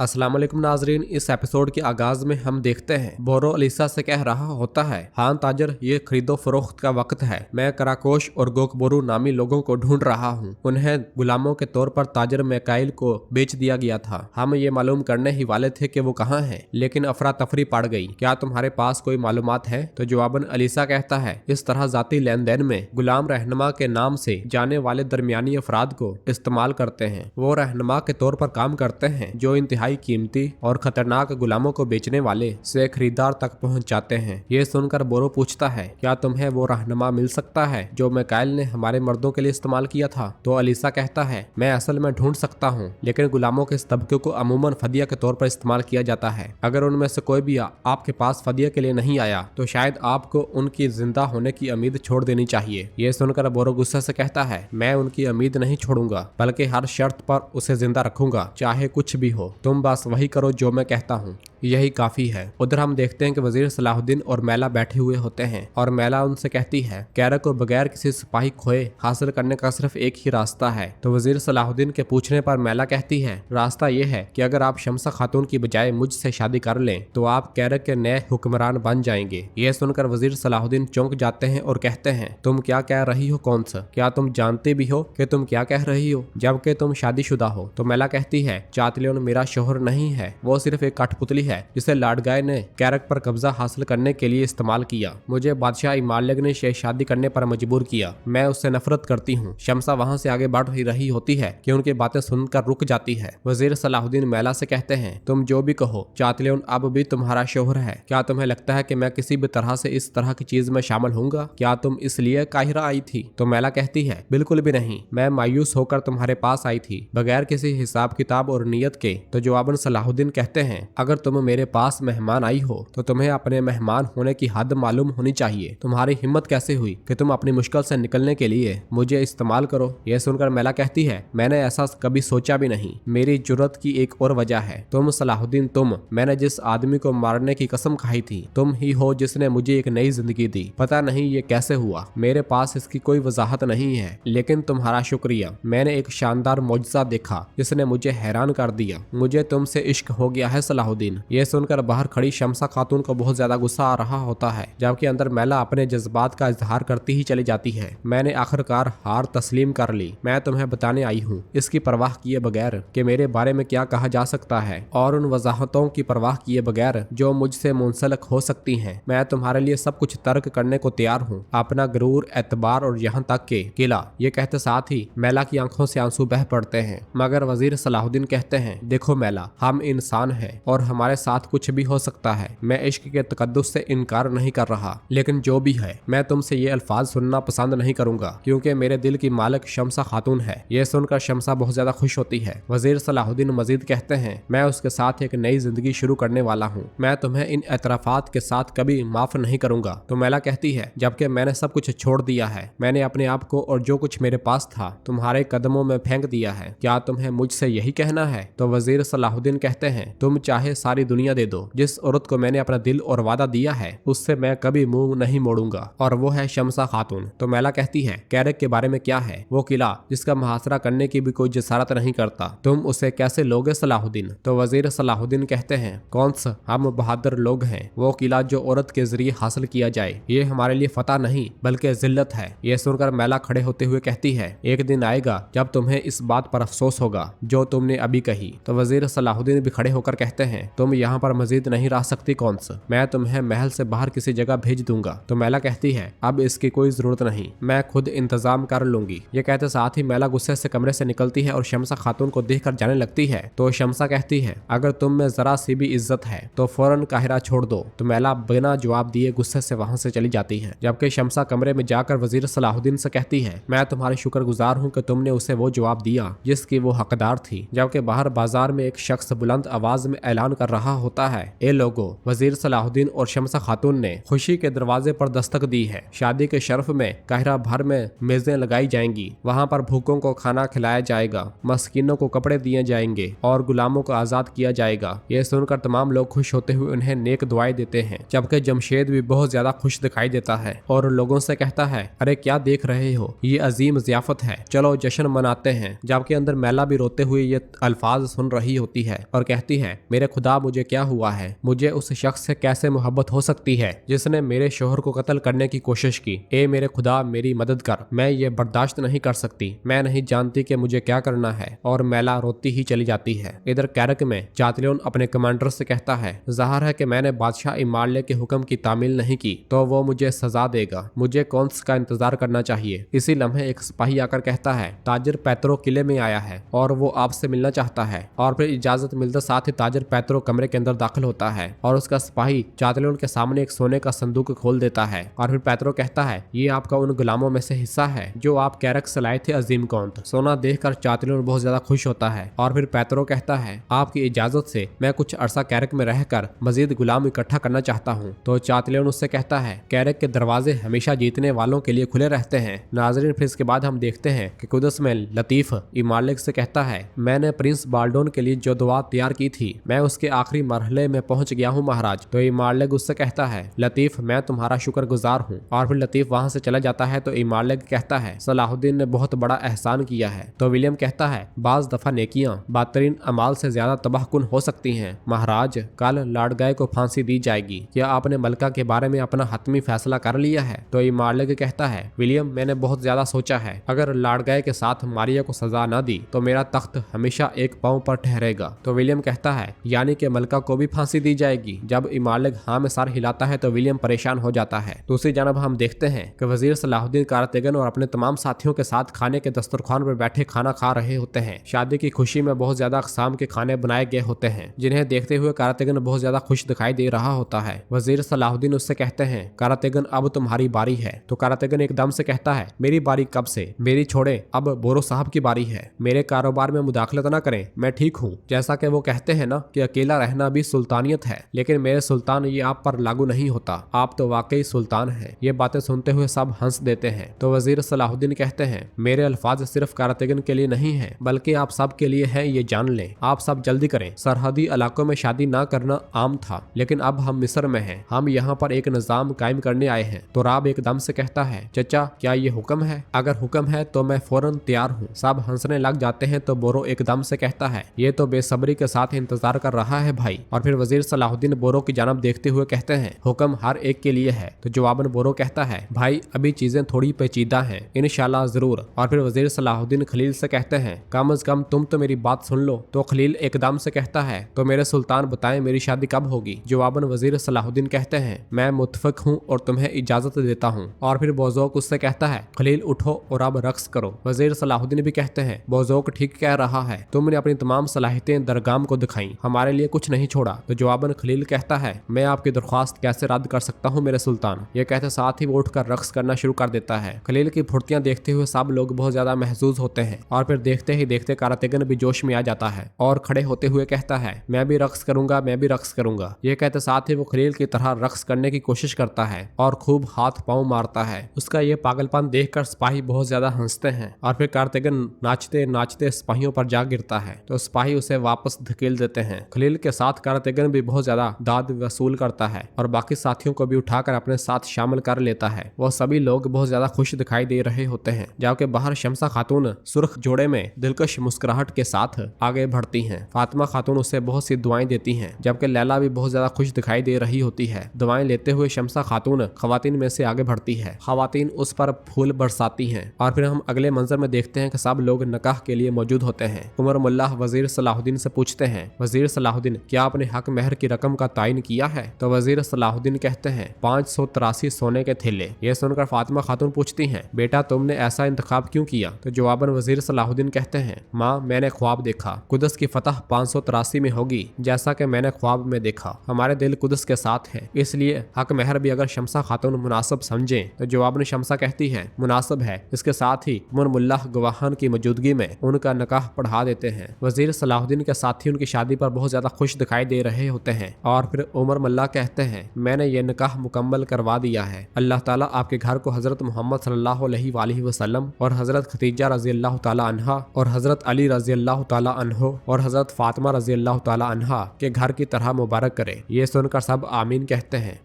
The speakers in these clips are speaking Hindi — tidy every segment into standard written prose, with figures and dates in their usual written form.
अस्सलाम वालेकुम नाजरीन। इस एपिसोड के आगाज में हम देखते हैं बोरो अलीसा से कह रहा होता है, हाँ ताजर, ये खरीदो फरोख्त का वक्त है। मैं कराकोश और गोकबोरू नामी लोगों को ढूंढ रहा हूँ। उन्हें गुलामों के तौर पर ताजर मैकाइल को बेच दिया गया था। हम ये मालूम करने ही वाले थे कि वो कहाँ है, लेकिन अफरा तफरी पड़ गई। क्या तुम्हारे पास कोई मालूमात है? तो जवाबन अलीसा कहता है, इस तरह जाती लेन देन में गुलाम रहनुमा के नाम से जाने वाले दरमियानी अफराद को इस्तेमाल करते हैं। वो रहनुमा के तौर पर काम करते हैं जो इंतहाई कीमती और खतरनाक गुलामों को बेचने वाले से खरीदार तक पहुंच जाते हैं। ये सुनकर बोरो पूछता है, क्या तुम्हें वो रहनुमा मिल सकता है जो मैकाइल ने हमारे मर्दों के लिए इस्तेमाल किया था? तो अलीसा कहता है, मैं असल में ढूंढ सकता हूँ, लेकिन गुलामों के इस तबके को अमूमन फदिया के तौर पर इस्तेमाल किया जाता है। अगर उनमें से कोई भी आपके पास फदिया के लिए नहीं आया तो शायद आपको उनकी जिंदा होने की उम्मीद छोड़ देनी चाहिए। ये सुनकर बोरो गुस्से से कहता है, मैं उनकी उम्मीद नहीं छोड़ूंगा, बल्कि हर शर्त पर उसे जिंदा रखूंगा, चाहे कुछ भी हो। तुम बस वही करो जो मैं कहता हूँ, यही काफी है। उधर हम देखते हैं कि वजीर सलाहुद्दीन और मैला बैठे हुए होते हैं और मैला उनसे कहती है, कैरक को बगैर किसी सिपाही खोए हासिल करने का सिर्फ एक ही रास्ता है। तो वजीर सलाहुद्दीन के पूछने पर मैला कहती है, रास्ता यह है कि अगर आप शमसा खातून की बजाय मुझसे शादी कर लें तो आप कैरक के नए हुक्मरान बन जाएंगे। यह सुनकर वजीर सलाहुद्दीन चौंक जाते हैं और कहते हैं, तुम क्या कह रही हो कौन सा? क्या तुम जानते भी हो कि तुम क्या कह रही हो, जबकि तुम शादीशुदा हो? तो मैला कहती है, चातलियन मेरा शोहर नहीं है, वो सिर्फ एक कठपुतली है जिसे लाडगाय ने कैरक पर कब्जा हासिल करने के लिए इस्तेमाल किया। मुझे बादशाह इमालिक ने शादी करने पर मजबूर किया। मैं उससे नफरत करती हूँ। शमसा वहाँ से आगे बढ़ ही रही होती है कि उनकी बातें सुनकर रुक जाती है। वजीर सलाहुद्दीन मैला से कहते हैं, तुम जो भी कहो, चातलियन अब भी तुम्हारा शोहर है। क्या तुम्हें लगता है कि मैं किसी भी तरह से इस तरह की चीज में शामिल होऊंगा? क्या तुम इसलिए काहिरा आई थी? तो मैला कहती है, बिल्कुल भी नहीं। मैं मायूस होकर तुम्हारे पास आई थी, बगैर किसी हिसाब किताब और नियत के। तो जवाबन सलाहुद्दीन कहते हैं, अगर तुम मेरे पास मेहमान आई हो तो तुम्हें अपने मेहमान होने की हद मालूम होनी चाहिए। तुम्हारी हिम्मत कैसे हुई कि तुम अपनी मुश्किल से निकलने के लिए मुझे इस्तेमाल करो? यह सुनकर मैला कहती है, मैंने ऐसा कभी सोचा भी नहीं। मेरी जुर्रत की एक और वजह है। तुम सलाहुद्दीन, मैंने जिस आदमी को मारने की कसम खाई थी, तुम ही हो जिसने मुझे एक नई जिंदगी दी। पता नहीं ये कैसे हुआ, मेरे पास इसकी कोई वजाहत नहीं है, लेकिन तुम्हारा शुक्रिया। मैंने एक शानदार मौजज़ा देखा जिसने मुझे हैरान कर दिया। मुझे तुमसे इश्क हो गया है सलाहुद्दीन। ये सुनकर बाहर खड़ी शमसा खातून को बहुत ज्यादा गुस्सा आ रहा होता है, जबकि अंदर मैला अपने जज्बात का इजहार करती ही चली जाती है। मैंने आखिरकार हार तस्लीम कर ली। मैं तुम्हें बताने आई हूँ, इसकी परवाह किए बगैर कि मेरे बारे में क्या कहा जा सकता है, और उन वजाहतों की परवाह किए बगैर जो मुझसे मुंसलक हो सकती हैं। मैं तुम्हारे लिए सब कुछ तर्क करने को तैयार हूँ, अपना गरूर, एतबार और यहाँ तक के किला। ये कहते साथ ही मैला की आंखों से आंसू बह पड़ते हैं। मगर वजीर सलाहुद्दीन कहते हैं, देखो मैला, हम इंसान हैं और हमारे साथ कुछ भी हो सकता है। मैं इश्क के तकद्दुस से इनकार नहीं कर रहा, लेकिन जो भी है, मैं तुमसे ये अल्फाज सुनना पसंद नहीं करूंगा, क्योंकि मेरे दिल की मालिक शमसा खातून है। ये सुनकर शमसा बहुत ज्यादा खुश होती है। वजीर सलाहुद्दीन मजीद कहते हैं, मैं उसके साथ एक नई जिंदगी शुरू करने वाला हूँ। मैं तुम्हें इन एतराफात के साथ कभी माफ नहीं करूंगा। तो मैला कहती है, जबकि मैंने सब कुछ छोड़ दिया है। मैंने अपने आप को और जो कुछ मेरे पास था तुम्हारे कदमों में फेंक दिया है। क्या तुम्हें मुझसे यही कहना है? तो वजीर सलाहुद्दीन कहते हैं, तुम चाहे सारी दुनिया दे दो, जिस औरत को मैंने अपना दिल और वादा दिया है उससे मैं कभी मुंह नहीं मोड़ूंगा, और वो है शमसा खातून। तो मैला कहती है, कैरक के बारे में क्या है? वो किला जिसका मुहासरा करने की भी कोई जसारत नहीं करता, तुम उसे कैसे लोगे सलाहुद्दीन? तो वजीर सलाहुद्दीन कहते हैं, कौन सा, हम बहादुर लोग हैं। वो किला जो औरत के जरिए हासिल किया जाए, ये हमारे लिए फतह नहीं बल्कि जिल्लत है। ये सुनकर मैला खड़े होते हुए कहती है, एक दिन आएगा जब तुम्हें इस बात पर अफसोस होगा जो तुमने अभी कही। तो वजीर सलाहुद्दीन भी खड़े होकर कहते हैं, तुम यहाँ पर मजीद नहीं रह सकती कौन सा, मैं तुम्हें महल से बाहर किसी जगह भेज दूंगा। तो मैला कहती है, अब इसकी कोई जरूरत नहीं, मैं खुद इंतजाम कर लूंगी। ये कहते साथ ही मैला गुस्से से कमरे से निकलती है और शमसा खातून को देखकर जाने लगती है। तो शमसा कहती है, अगर तुम में जरा सी भी इज्जत है तो फौरन काहिरा छोड़ दो। तो मैला बिना जवाब दिए गुस्से से वहां से चली जाती है, जबकि शमसा कमरे में जाकर वजीर सलाहुद्दीन से कहती है, मैं तुम्हारी शुक्रगुजार हूँ कि तुमने उसे वो जवाब दिया जिसकी वो हकदार थी। जबकि बाहर बाजार में एक शख्स बुलंद आवाज में ऐलान कर रहा रहा होता है। ए लोगो, वजीर सलाहुद्दीन और शमसा खातून ने खुशी के दरवाजे पर दस्तक दी है। शादी के शर्फ में काहिरा भर में मेजें लगाई जाएंगी। वहाँ पर भूखों को खाना खिलाया जाएगा, मस्कीनों को कपड़े दिए जाएंगे और गुलामों को आजाद किया जाएगा। ये सुनकर तमाम लोग खुश होते हुए उन्हें नेक दुआएं देते हैं, जबकि जमशेद भी बहुत ज्यादा खुश दिखाई देता है और लोगों से कहता है, अरे क्या देख रहे हो, ये अजीम जियाफत है, चलो जश्न मनाते हैं। जबकि अंदर मैला भी रोते हुए ये अल्फाज सुन रही होती है और कहती है, मेरे खुदा मुझे क्या हुआ है, मुझे उस शख्स से कैसे मोहब्बत हो सकती है जिसने मेरे शोहर को कत्ल करने की कोशिश की। ए मेरे खुदा मेरी मदद कर, मैं ये बर्दाश्त नहीं कर सकती, मैं नहीं जानती कि मुझे क्या करना है। और मैला रोती ही चली जाती है। इधर कैरक में चातलियन अपने कमांडर से कहता है, ज़ाहिर है कि मैंने बादशाह इमारले के हुक्म की तामील नहीं की तो वो मुझे सजा देगा, मुझे कौन का इंतजार करना चाहिए। इसी लम्हे एक सिपाही आकर कहता है, ताजिर पैत्रो किले में आया है और वो आपसे मिलना चाहता है। और फिर इजाजत मिलते साथ ही ताजिर पैत्रो कमरे के अंदर दाखिल होता है और उसका सिपाही चातलियन के सामने एक सोने का संदूक खोल देता है। और फिर पैत्रो कहता है, ये आपका उन गुलामों में से हिस्सा है जो आप कैरक से लाए थे अजीम कौंत। सोना देखकर चातलियन बहुत ज्यादा खुश होता है। और फिर पैत्रो कहता है, आपकी इजाजत से मैं कुछ अरसा कैरक में रहकर मजीद गुलाम इकट्ठा करना चाहता हूँ। तो चातलियन उससे कहता है, कैरक के दरवाजे हमेशा जीतने वालों के लिए खुले रहते हैं। नाज़रीन, फिर इसके बाद हम देखते हैं कि कुदस में लतीफ इमारले से कहता है, मैंने प्रिंस बाल्डोन के लिए जो दुआ तैयार की थी मैं उसके आखिरी मरहले में पहुंच गया हूँ महाराज। तो इमारले उससे कहता है, लतीफ मैं तुम्हारा शुक्रगुजार हूँ। और फिर लतीफ वहां से चला जाता है। तो इमारले कहता है, सलाहुद्दीन ने बहुत बड़ा एहसान किया है। तो विलियम कहता है, बाज दफा नेकियां बातरीन अमाल से ज्यादा तबाहकुन हो सकती हैं। महाराज, कल लाडगाय को फांसी दी जाएगी, क्या आपने मलका के बारे में अपना हतमी फैसला कर लिया है। तो इमारले कहता है, विलियम मैंने बहुत ज्यादा सोचा है, अगर लाडगाय के साथ मारिया को सजा न दी तो मेरा तख्त हमेशा एक पांव पर ठहरेगा। तो विलियम कहता है, यानी कि मलका को भी फांसी दी जाएगी। जब इमारले हाँ में सर हिलाता है तो विलियम परेशान हो जाता है। दूसरी जानब हम देखते हैं कि वजीर सलाहुद्दीन कारतेगन और अपने तमाम साथियों के साथ खाने के दस्तरखान पर बैठे खाना खा रहे होते हैं। शादी की खुशी में बहुत ज्यादा अक़साम के खाने बनाए गए होते हैं, जिन्हें देखते हुए कारतेगन बहुत ज्यादा खुश दिखाई दे रहा होता है। वजीर सलाहुद्दीन उससे कहते हैं, कारतेगन अब तुम्हारी बारी है। तो कारतेगन एकदम से कहता है, मेरी बारी कब से, मेरी छोड़े, अब बोरो साहब की बारी है, मेरे कारोबार में मुदाखलत ना करें, मैं ठीक हूँ। जैसा कि वो कहते हैं ना कि अकेला रहना भी सुल्तानियत है, लेकिन मेरे सुल्तान ये आप पर लागू नहीं होता, आप तो वाकई सुल्तान हैं। ये बातें सुनते हुए सब हंस देते हैं। तो वजीर सलाहुद्दीन कहते हैं, मेरे अल्फाज सिर्फ कारतेगन के लिए नहीं है बल्कि आप सब के लिए है, ये जान लें। आप सब जल्दी करें। सरहदी इलाकों में शादी ना करना आम था, लेकिन अब हम मिस्र में हैं, हम यहाँ पर एक निजाम कायम करने आए हैं। तो राब एकदम से कहता है, चचा क्या ये हुक्म है? अगर हुक्म है तो मैं फौरन तैयार हूँ। सब हंसने लग जाते हैं। तो बोरो एकदम से कहता है, ये तो बेसब्री के साथ इंतजार कर रहा है भाई। और फिर वजीर सलाहुद्दीन बोरो की जानब देखते हुए कहते हैं, हुक्म हर एक के लिए है। तो जवाबन बोरो कहता है, भाई अभी चीजें थोड़ी पेचीदा हैं, इंशाल्लाह जरूर। और फिर वजीर सलाहुद्दीन खलील से कहते हैं, कम अज कम तुम तो मेरी बात सुन लो। तो खलील एकदम से कहता है, तो मेरे सुल्तान बताएं मेरी शादी कब होगी। जवाबन वजीर सलाहुद्दीन कहते हैं, मैं मुतफिक हूँ और तुम्हें इजाजत देता हूँ। और फिर बोजोक उससे कहता है, खलील उठो और अब रक्स करो। वजीर सलाहुद्दीन भी कहते हैं, बोजोक ठीक कह रहा है, तुमने अपनी तमाम सलाहियतें दरगाम को दिखाई, हमारे लिए कुछ नहीं छोड़ा। तो जवाबन खलील कहता है, मैं आपकी दरख्वास्त कैसे रद्द कर सकता हूँ मेरे सुल्तान। ये कहते साथ ही वो उठकर रक्स करना शुरू कर देता है। खलील की फुर्तियां देखते हुए सब लोग बहुत ज्यादा महसूस होते हैं। और फिर देखते ही देखते कारतेगन भी जोश में आ जाता है और खड़े होते हुए कहता है, मैं भी रक्स करूंगा, मैं भी रक्स करूंगा। ये कहते साथ ही वो खलील की तरह रक्स करने की कोशिश करता है और खूब हाथ पांव मारता है। उसका ये पागलपन देखकर सिपाही बहुत ज्यादा हंसते हैं। और फिर कारतेगन नाचते नाचते सिपाहियों पर जा गिरता है। तो सिपाही उसे वापस धकेल देते हैं। खलील के साथ कारतेगन भी बहुत ज्यादा दाद वसूल करता है और बाकी साथियों को भी उठाकर अपने साथ शामिल कर लेता है। वो सभी लोग बहुत ज्यादा खुश दिखाई दे रहे होते हैं। जबकि बाहर शमसा खातून सुर्ख जोड़े में दिलकश मुस्कुराहट के साथ आगे बढ़ती हैं। फातिमा खातून उसे बहुत सी दुआएं देती हैं, जबकि लैला भी बहुत ज्यादा खुश दिखाई दे रही होती है। दुआएं लेते हुए शमसा खातून खवातीन में से आगे बढ़ती है। खवातीन उस पर फूल बरसाती हैं। और फिर हम अगले मंजर में देखते हैं कि सब लोग निकाह के लिए मौजूद होते हैं। उमर मुल्लाह वजीर सलाहुद्दीन से पूछते हैं, वजीर सलाहुद्दीन क्या आपने हक महर की रकम का तायन किया है। तो वजीर सलाहुद्दीन कहते हैं, 583 सोने के थैले। ये सुनकर फातिमा खातून पूछती हैं, बेटा तुमने ऐसा इंतखाब क्यों किया। तो जवाबन वजीर सलाहुद्दीन कहते हैं, माँ मैंने ख्वाब देखा, कुदस की फतह 583 में होगी जैसा कि मैंने ख्वाब में देखा। हमारे दिल कुदस के साथ है, इसलिए हक महर भी अगर शमसा खातून मुनासिब समझें। तो जवाबन शमसा कहती है, मुनासिब है। इसके साथ ही उमर मुल्लाह गवाहान की मौजूदगी में उनका निकाह पढ़ा देते हैं। वजीर सलाहुद्दीन के साथी उनकी शादी पर बहुत ज्यादा खुश खुश दिखाई दे रहे होते हैं और फिर उमर मल्ला कहते हैं, मैंने ये निकाह मुकम्मल करवा दिया है। अल्लाह ताला आपके घर को हजरत मोहम्मद सल्लल्लाहु अलैहि वसल्लम और हजरत खदीजा रजी अल्लाह ताला अन्हा और हजरत अली रजी अल्लाह ताला अन्हो और हजरत फातिमा रजी अल्लाह ताला अन्हा के घर की तरह मुबारक करे। ये सुनकर सब आमीन कहते हैं।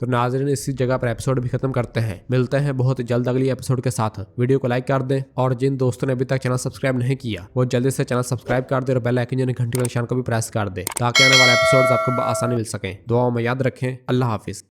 तो नाज़रीन, इसी जगह पर एपिसोड भी खत्म करते हैं। मिलते हैं बहुत जल्द अगली एपिसोड के साथ। वीडियो को लाइक कर दें और जिन दोस्तों ने अभी तक चैनल सब्सक्राइब नहीं किया वो जल्दी से चैनल सब्सक्राइब कर दे और बेल आइकन यानी घंटी के निशान को भी प्रेस कर दे ताकि आने वाले एपिसोड्स आपको आसानी मिल सकें। दुआओं में याद रखें। अल्लाह हाफिज।